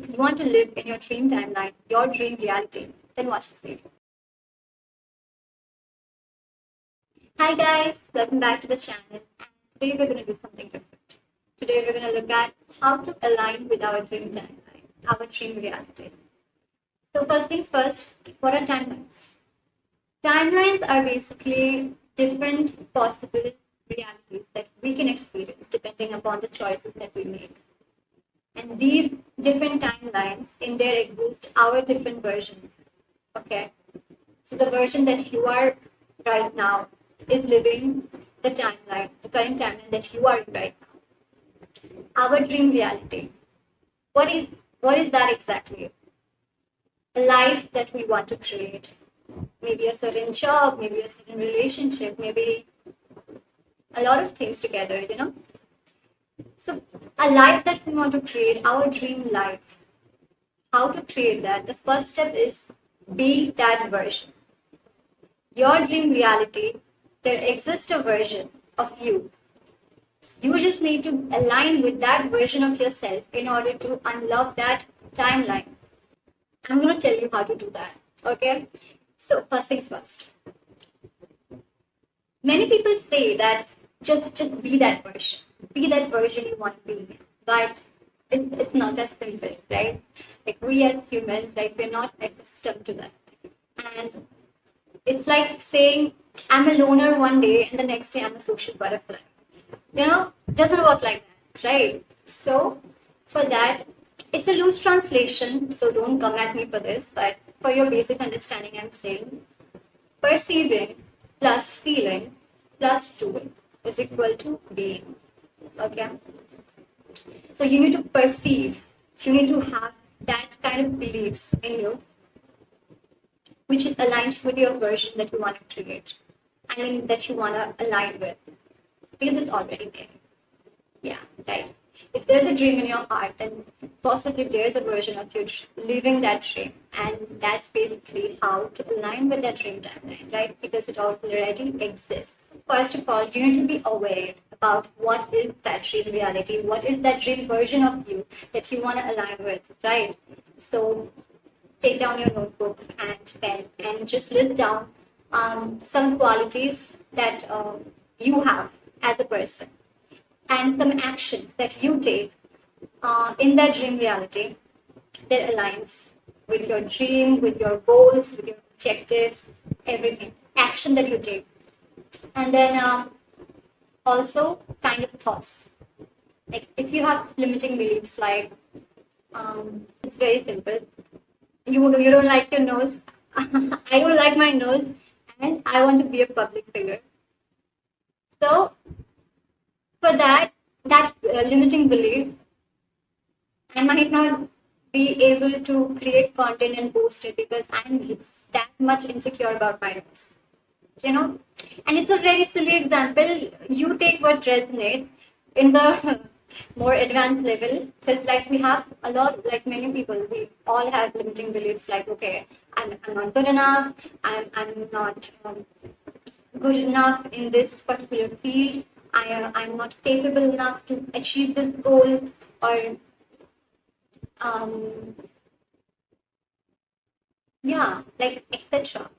if you want to live in your dream timeline, your dream reality, then watch this video. Hi guys, welcome back to the channel. And today we're going to do something different. Today we're going to look at how to align with our dream timeline, our dream reality. So first things first, what are timelines? Timelines are basically different possible realities that we can experience depending upon the choices that we make. And these different timelines, in there exist our different versions. Okay? So the version that you are right now is living the timeline, the current timeline that you are in right now. Our dream reality. What is that exactly? A life that we want to create. Maybe a certain job, maybe a certain relationship, maybe a lot of things together, you know? So a life that we want to create, our dream life. How to create that? The first step is be that version. Your dream reality, there exists a version of you. You just need to align with that version of yourself in order to unlock that timeline. I'm going to tell you how to do that. Okay? So first things first. Many people say that just be that version. Be that version you want to be. But it's not that simple, right? Like we as humans, like we're not accustomed to that. And it's like saying I'm a loner one day and the next day I'm a social butterfly. You know, it doesn't work like that, right? So for that, it's a loose translation, so don't come at me for this, but for your basic understanding, I'm saying perceiving plus feeling plus doing is equal to being. Okay? So you need to perceive, you need to have that kind of beliefs in you, which is aligned with your version that you want to create. I mean, that you want to align with, because it's already there. Yeah, right. If there's a dream in your heart, then possibly there's a version of you living that dream. And that's basically how to align with that dream timeline, right? Because it already exists. First of all, you need to be aware about what is that dream reality, what is that dream version of you that you want to align with, right? So take down your notebook and pen and just list down some qualities that you have as a person and some actions that you take in that dream reality that aligns with your dream, with your goals, with your objectives, everything. Action that you take. And then also kind of thoughts. Like if you have limiting beliefs, like it's very simple. You don't like your nose. I don't like my nose, and I want to be a public figure. So for that limiting belief, I might not be able to create content and post it because I'm that much insecure about my nose. You know, and it's a very silly example. You take what resonates in the more advanced level, because like we have a lot, like many people, we all have limiting beliefs like, okay, I'm not good enough, I'm not good enough in this particular field, I'm not capable enough to achieve this goal, or yeah, like etc.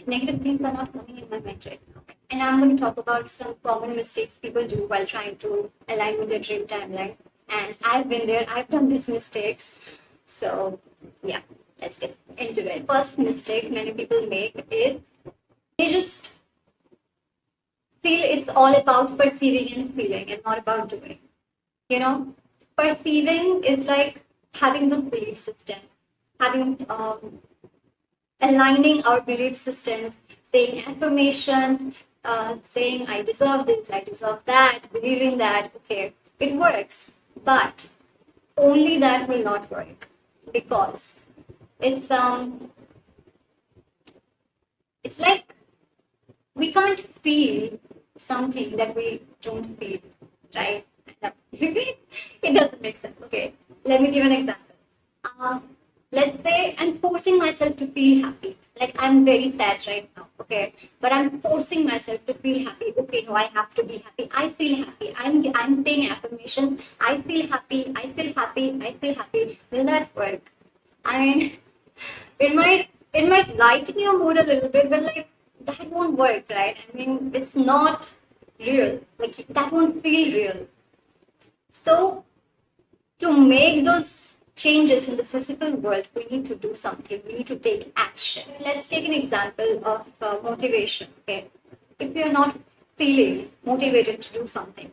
Negative things are not coming in my mind right now. And I'm going to talk about some common mistakes people do while trying to align with their dream timeline. And I've been there, I've done these mistakes. So, yeah, let's get into it. First mistake many people make is they just feel it's all about perceiving and feeling and not about doing. You know, perceiving is like having those belief systems, having aligning our belief systems, saying affirmations, saying I deserve this, I deserve that, believing that, okay, it works, but only that will not work because it's like we can't feel something that we don't feel, right? It doesn't make sense. Okay, let me give an example. Let's say I'm forcing myself to feel happy. like I'm very sad right now, okay, but I'm forcing myself to feel happy. Okay, no, I have to be happy. I feel happy. I'm saying affirmations. I feel happy. I feel happy. I feel happy. Will that work? I mean, it might lighten your mood a little bit, but like that won't work, right? I mean, it's not real. Like that won't feel real. So to make those changes in the physical world, we need to do something. We need to take action. Let's take an example of motivation. Okay, if you're not feeling motivated to do something,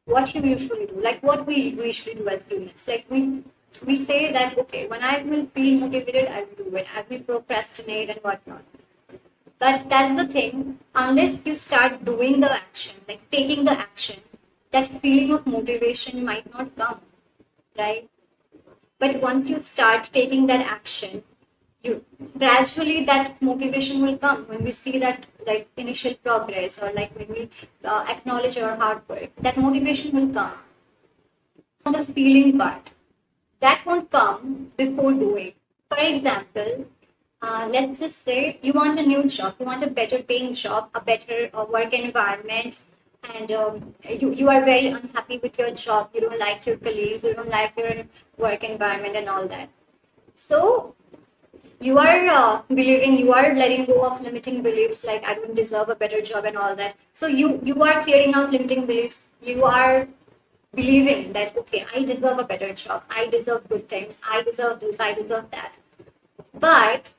what you usually do, like what we usually do as humans, like we say that okay, when I will feel motivated, I will do it. I will procrastinate and whatnot. But that's the thing. Unless you start doing the action, like taking the action, that feeling of motivation might not come, right? But once you start taking that action, you gradually that motivation will come when we see that like initial progress, or like when we acknowledge our hard work, that motivation will come. So the feeling part, that won't come before doing. For example, let's just say you want a new job, you want a better paying job, a better work environment, and you are very unhappy with your job, you don't like your colleagues, you don't like your work environment and all that. So you are believing, you are letting go of limiting beliefs like I don't deserve a better job and all that. So you are clearing out limiting beliefs. You are believing that okay, I deserve a better job, I deserve good things, I deserve this, I deserve that. But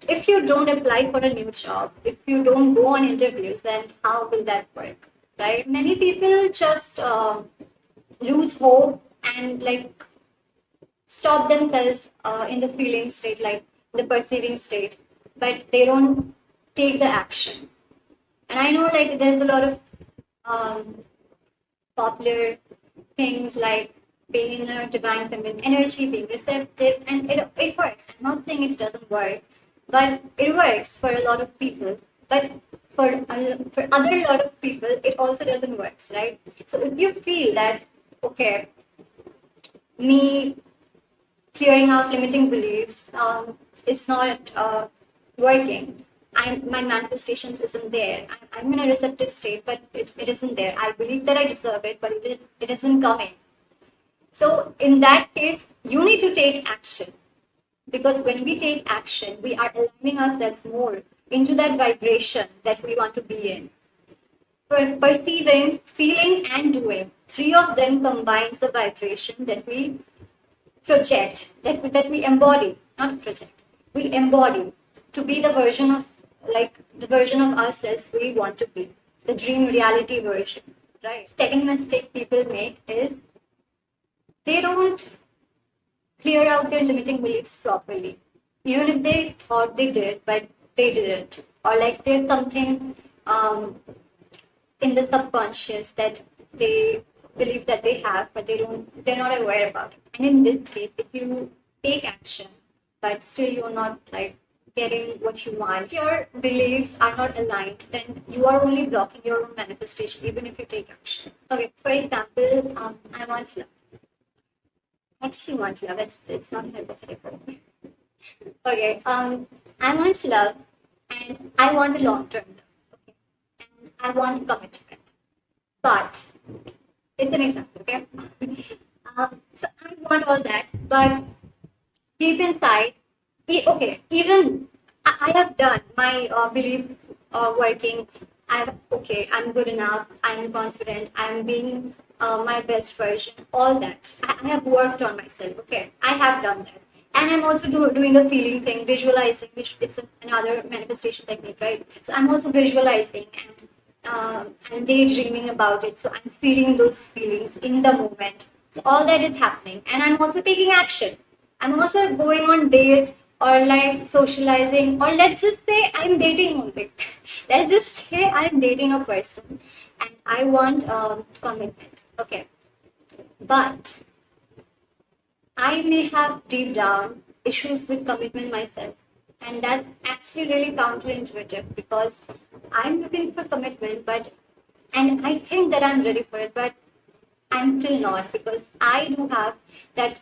if you don't apply for a new job, if you don't go on interviews, then how will that work, right? Many people just lose hope and like stop themselves in the feeling state, like the perceiving state, but they don't take the action. And I know like there's a lot of um, popular things like being in a divine feminine energy, being receptive, and it works. I'm not saying it doesn't work, but it works for a lot of people. But for other lot of people, it also doesn't work, right? So if you feel that okay, me clearing out limiting beliefs is not working. My manifestations isn't there. I'm in a receptive state, but it isn't there. I believe that I deserve it, but it isn't coming. So in that case, you need to take action, because when we take action, we are aligning ourselves more into that vibration that we want to be in. Perceiving, feeling, and doing, three of them combines the vibration that we project, that we embody, not project, we embody to be the version of, like the version of ourselves we want to be, the dream reality version, right? Second mistake people make is they don't clear out their limiting beliefs properly, even if they thought they did, but they didn't, or like there's something in the subconscious that they believe that they have, but they're not aware about it. And in this case, if you take action, but still you're not like getting what you want, your beliefs are not aligned, then you are only blocking your own manifestation, even if you take action. Okay, for example, I want love. Actually, want love. It's not hypothetical. Okay, I want love, and I want a long-term love. Okay, and I want commitment. But it's an example, okay? So I want all that, but deep inside, okay, even I have done my belief working. Okay, I'm good enough, I'm confident, I'm being my best version, all that. I have worked on myself, okay? I have done that. And I'm also doing the feeling thing, visualizing, which it's another manifestation technique, right? So I'm also visualizing and daydreaming about it. So I'm feeling those feelings in the moment. So all that is happening. And I'm also taking action. I'm also going on dates or like socializing, or let's just say I'm dating only. Let's just say I'm dating a person and I want commitment. Okay. But I may have deep down issues with commitment myself. And that's actually really counterintuitive, because I'm looking for commitment, and I think that I'm ready for it, but I'm still not, because I do have that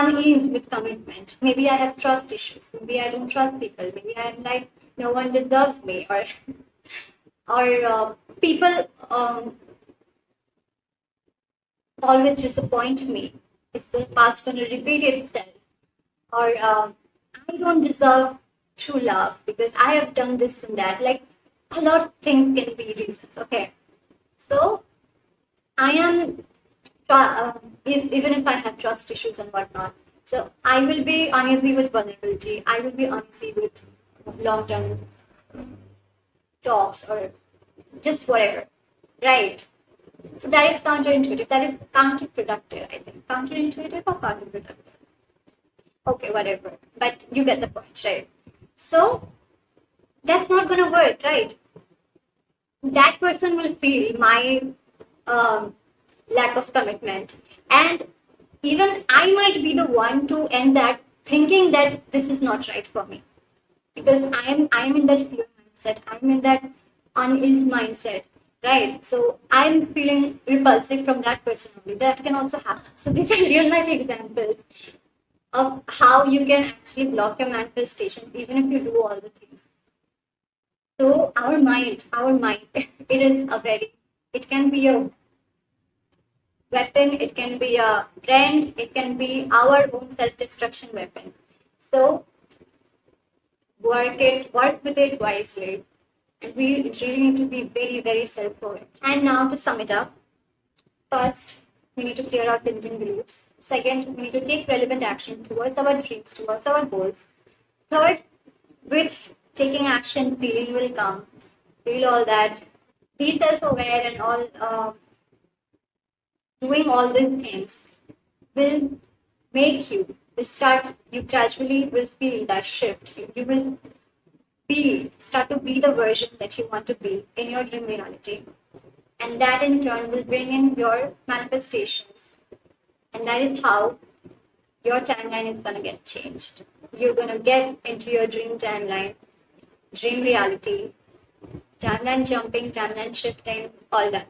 unease with commitment. Maybe I have trust issues. Maybe I don't trust people. Maybe I'm like, no one deserves me, or people always disappoint me. Is the past going to repeat itself? Or I don't deserve true love because I have done this and that. Like, a lot of things can be reasons. Okay, so I am, even if I have trust issues and whatnot, so I will be uneasy with vulnerability. I will be uneasy with long-term jobs or just whatever, right? So that is counterintuitive. That is counterproductive, I think. Counterintuitive or counterproductive? Okay, whatever. But you get the point, right? So that's not gonna work, right? That person will feel my lack of commitment, and even I might be the one to end that thinking that this is not right for me, because I am in that fear mindset. I'm in that unease mindset, right? So I'm feeling repulsive from that person only. That can also happen. So these are real life examples of how you can actually block your manifestations even if you do all the things. So our mind, it can be a weapon, it can be a friend, it can be our own self-destruction weapon. So work with it wisely. And we really need to be very, very self-aware. And now to sum it up, first, we need to clear out limiting beliefs. Second, we need to take relevant action towards our dreams, towards our goals. Third, with taking action, feeling will come. Feel all that. Be self-aware and all. Doing all these things will make you gradually will feel that shift. You will start to be the version that you want to be in your dream reality. And that in turn will bring in your manifestations. And that is how your timeline is going to get changed. You're going to get into your dream timeline, dream reality, timeline jumping, timeline shifting, all that.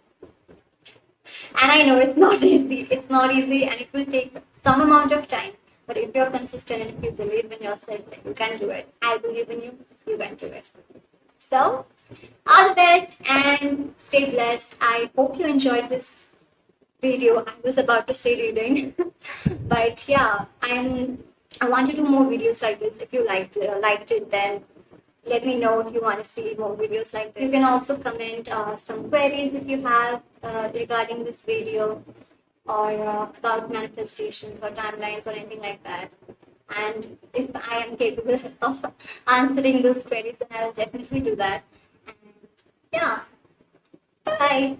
And I know it's not easy. It's not easy, and it will take some amount of time. But if you're consistent and if you believe in yourself, then you can do it. I believe in you, you can do it. So, all the best and stay blessed. I hope you enjoyed this video. I was about to say reading, but yeah, I want to do more videos like this. If you liked it, then let me know if you want to see more videos like this. You can also comment some queries if you have regarding this video, or about manifestations or timelines or anything like that. And if I am capable of answering those queries, then I will definitely do that. And yeah, bye.